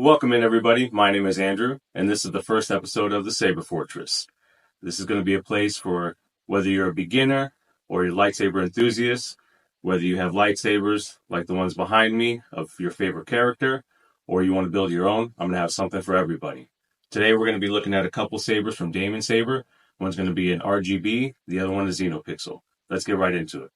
Welcome in, everybody. My name is Andrew, and this is the first episode of the Saber Fortress. This is going to be a place for whether you're a beginner or you're a lightsaber enthusiast, whether you have lightsabers like the ones behind me of your favorite character, or you want to build your own. I'm going to have something for everybody. Today we're going to be looking at a couple sabers from DamienSaber. One's going to be an RGB, the other one is Xenopixel. Let's get right into it.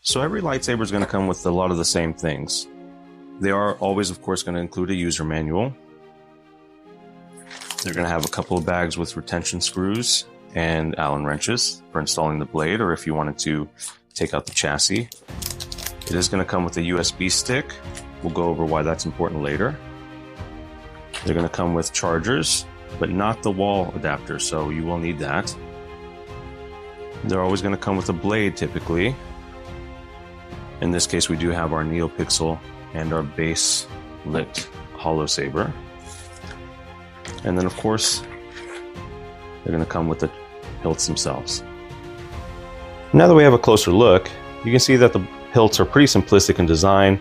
So every lightsaber is going to come with a lot of the same things. They are always, of course, going to include a user manual. They're going to have a couple of bags with retention screws and Allen wrenches for installing the blade, or if you wanted to take out the chassis. It is going to come with a USB stick. We'll go over why that's important later. They're going to come with chargers, but not the wall adapter, so you will need that. They're always going to come with a blade, typically. In this case, we do have our Neopixel and our base lit hollow saber. And then, of course, they're going to come with the hilts themselves. Now that we have a closer look, you can see that the hilts are pretty simplistic in design.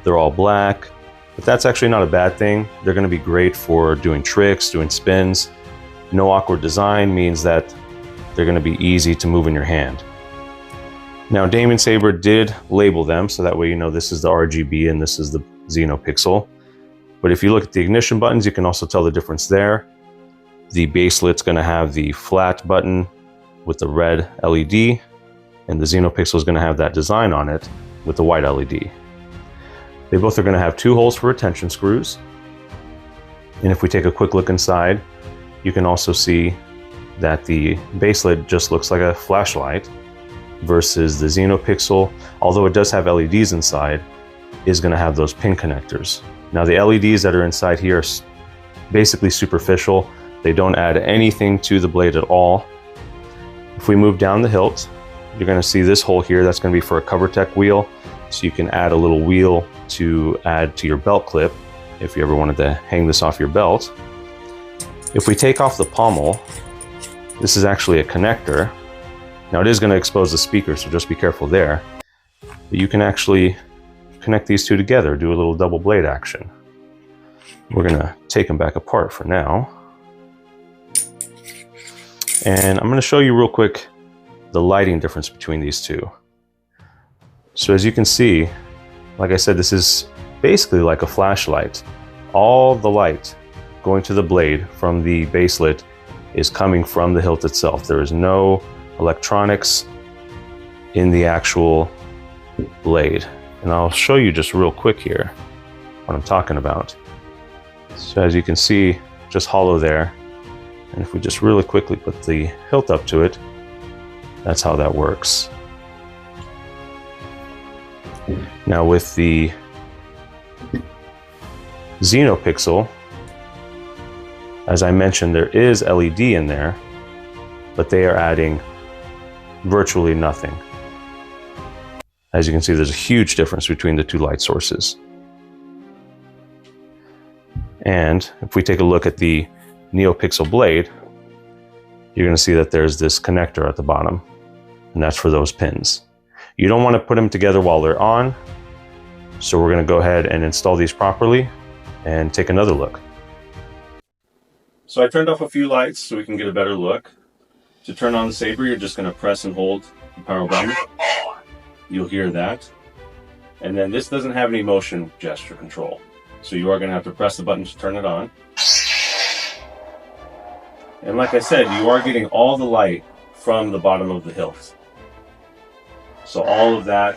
They're all black, but that's actually not a bad thing. They're going to be great for doing tricks, doing spins. No awkward design means that they're going to be easy to move in your hand. Now, DamienSaber did label them, so that way you know this is the RGB and this is the Xenopixel. But if you look at the ignition buttons, you can also tell the difference there. The baselet's going to have the flat button with the red LED, and the Xenopixel is going to have that design on it with the white LED. They both are going to have 2 holes for retention screws. And if we take a quick look inside, you can also see that the baselet just looks like a flashlight, versus the Xenopixel, although it does have LEDs inside, is going to have those pin connectors. Now, the LEDs that are inside here are basically superficial. They don't add anything to the blade at all. If we move down the hilt, you're going to see this hole here. That's going to be for a CoverTech wheel, so you can add a little wheel to add to your belt clip if you ever wanted to hang this off your belt. If we take off the pommel, this is actually a connector. Now, it is going to expose the speaker, so just be careful there. But you can actually connect these two together, do a little double blade action. We're going to take them back apart for now. And I'm going to show you real quick the lighting difference between these two. So as you can see, like I said, this is basically like a flashlight. All the light going to the blade from the baselet is coming from the hilt itself. There is no electronics in the actual blade. And I'll show you just real quick here what I'm talking about. So as you can see, just hollow there. And if we just really quickly put the hilt up to it, that's how that works. Now with the Xenopixel, as I mentioned, there is LED in there, but they are adding virtually nothing. As you can see, there's a huge difference between the two light sources. And if we take a look at the Neopixel blade, you're going to see that there's this connector at the bottom, and that's for those pins. You don't want to put them together while they're on, so we're going to go ahead and install these properly and take another look. So I turned off a few lights so we can get a better look. To turn on the saber, you're just going to press and hold the power button. You'll hear that. And then this doesn't have any motion gesture control, so you are going to have to press the button to turn it on. And like I said, you are getting all the light from the bottom of the hilt. So all of that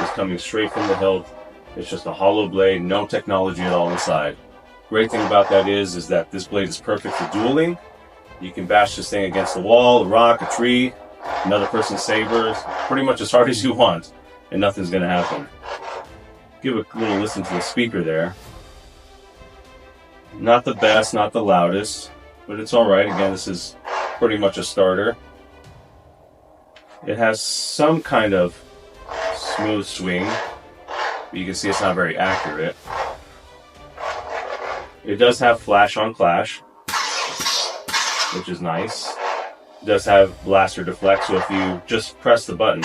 is coming straight from the hilt. It's just a hollow blade, no technology at all inside. Great thing about that is that this blade is perfect for dueling. You can bash this thing against the wall, a rock, a tree, another person's sabers, pretty much as hard as you want, and nothing's going to happen. Give a little listen to the speaker there. Not the best, not the loudest, but it's alright. Again, this is pretty much a starter. It has some kind of smooth swing, but you can see it's not very accurate. It does have flash on clash, which is nice. It does have blaster deflect, so if you just press the button,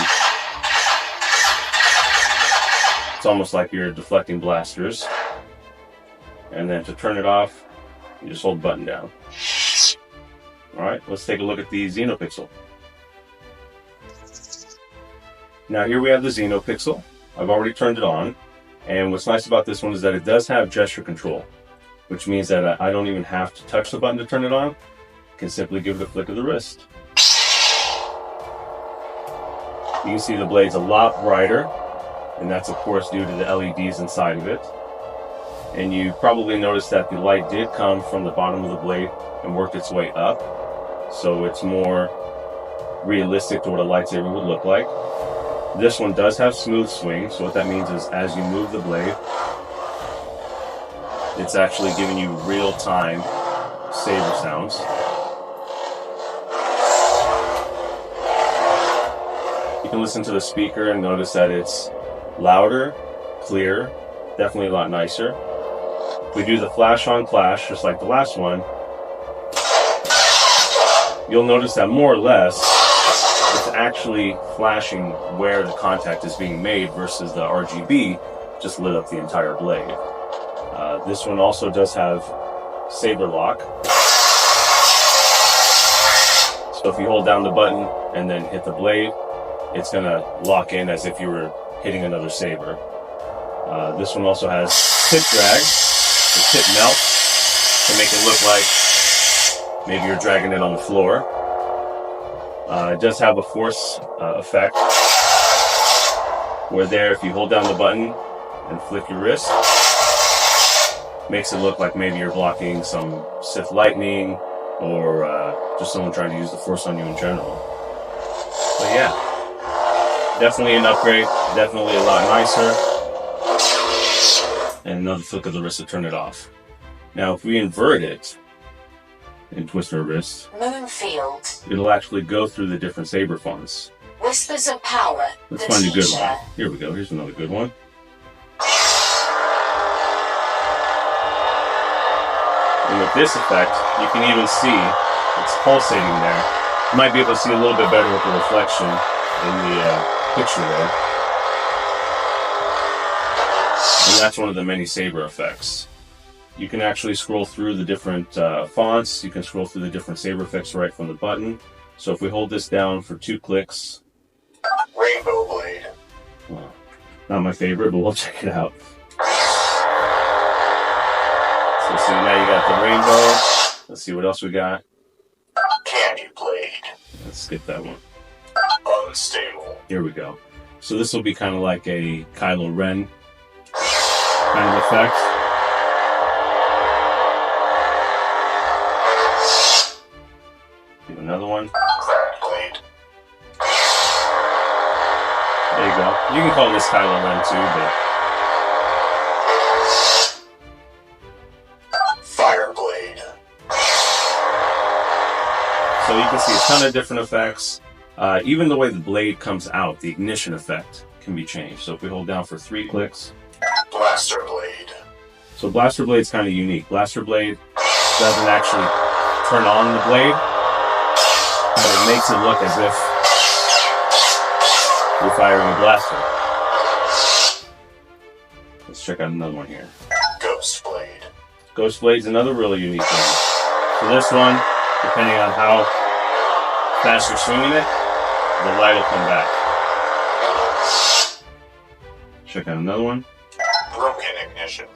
it's almost like you're deflecting blasters. And then to turn it off, you just hold the button down. Alright, let's take a look at the Xenopixel. Now here we have the Xenopixel. I've already turned it on. And what's nice about this one is that it does have gesture control, which means that I don't even have to touch the button to turn it on. I can simply give it a flick of the wrist. You can see the blade's a lot brighter, and that's of course due to the LEDs inside of it. And you probably noticed that the light did come from the bottom of the blade and worked its way up, so it's more realistic to what a lightsaber would look like. This one does have smooth swing, so what that means is as you move the blade, it's actually giving you real-time saber sounds. You can listen to the speaker and notice that it's louder, clear, definitely a lot nicer. If we do the flash on flash, just like the last one, you'll notice that more or less, it's actually flashing where the contact is being made versus the RGB just lit up the entire blade. This one also does have saber lock. So if you hold down the button and then hit the blade, it's going to lock in as if you were hitting another saber. This one also has tip drag. The tip melts to make it look like maybe you're dragging it on the floor. It does have a force effect, where there, if you hold down the button and flick your wrist, makes it look like maybe you're blocking some Sith lightning or just someone trying to use the force on you in general. But yeah, definitely an upgrade, definitely a lot nicer. And another flick of the wrist to turn it off. Now if we invert it and twist our wrist, Moonfield, it'll actually go through the different saber fonts. Whispers of Power. Let's find a good one. Here we go, here's another good one. And with this effect, you can even see it's pulsating there. You might be able to see a little bit better with the reflection in the picture there. And that's one of the many saber effects. You can actually scroll through the different fonts. You can scroll through the different saber effects right from the button. So if we hold this down for 2 clicks. Rainbow Blade. Well, not my favorite, but we'll check it out. So see, now you got the rainbow. Let's see what else we got. Candy Blade. Let's skip that one. Unstable. Here we go. So this will be kind of like a Kylo Ren kind of effect. Do another one. Cracked Blade. There you go. You can call this Kylo Ren too, but Fire Blade. so you can see a ton of different effects. Even the way the blade comes out, the ignition effect can be changed. So if we hold down for 3 clicks. Blaster Blade. So Blaster Blade's kind of unique. Blaster Blade doesn't actually turn on the blade, but it makes it look as if you're firing a blaster. Let's check out another one here. Ghost Blade. Ghost Blade's another really unique one. So this one, depending on how fast you're swinging it, the light will come back. Check out another one. Broken Ignition.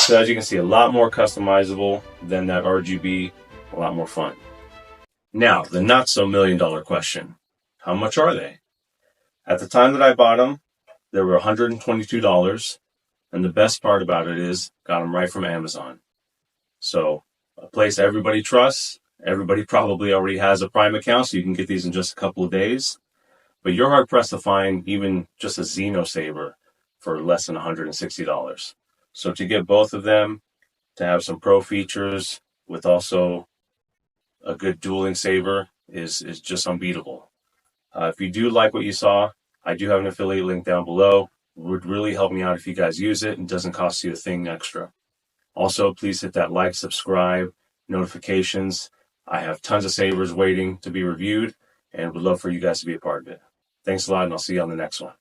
So as you can see, a lot more customizable than that RGB, a lot more fun. Now, the not so $1 million question. How much are they? At the time that I bought them, they were $122. And the best part about it is, got them right from Amazon. So, a place everybody trusts. Everybody probably already has a Prime account, so you can get these in just a couple of days. But you're hard-pressed to find even just a Xenopixel for less than $160. So to get both of them, to have some pro features with also a good dueling saber is just unbeatable. If you do like what you saw, I do have an affiliate link down below. It would really help me out if you guys use it. It doesn't cost you a thing extra. Also, please hit that like, subscribe, notifications. I have tons of sabers waiting to be reviewed and would love for you guys to be a part of it. Thanks a lot, and I'll see you on the next one.